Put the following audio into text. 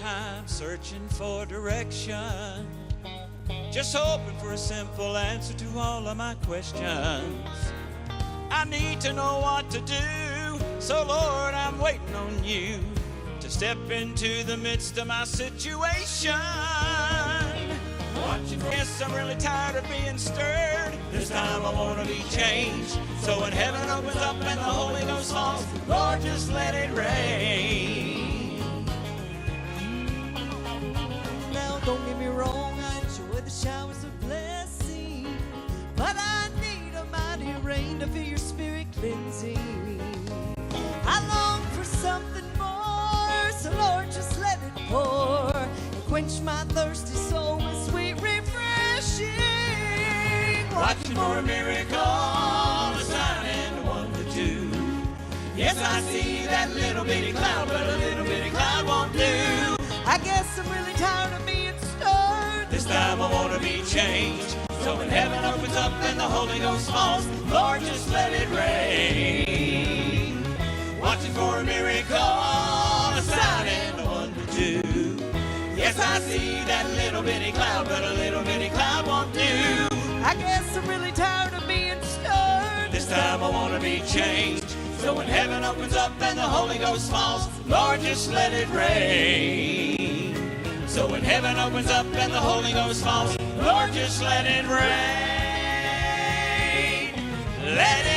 time searching for direction, just hoping for a simple answer to all of my questions. I need to know what to do, so Lord, I'm waiting on you to step into the midst of my situation. Yes, I'm really tired of being stirred. This time I want to be changed. So when heaven opens up and the Holy Ghost falls, Lord, just let it rain. Now don't get me wrong, I enjoy the showers of blessing, but I need a mighty rain to feel your spirit cleansing. I long for something more, so Lord, just let it pour and quench my thirsty soul with sweet refreshing. Watching for a miracle, a sign and a wonder too. Yes, I see that little bitty cloud, but a little bitty cloud won't do. I guess I'm really tired of being stirred. This time I want to be changed. So when heaven opens up and the Holy Ghost falls, Lord, just let it rain. Watching for a miracle, a sign and a wonder too. Yes, I see that little bitty cloud, but a little bitty cloud won't do. I guess I'm really tired of being stirred. This time I want to be changed. So when heaven opens up and the Holy Ghost falls, Lord, just let it rain. So when heaven opens up and the Holy Ghost falls, Lord, just let it rain. Let it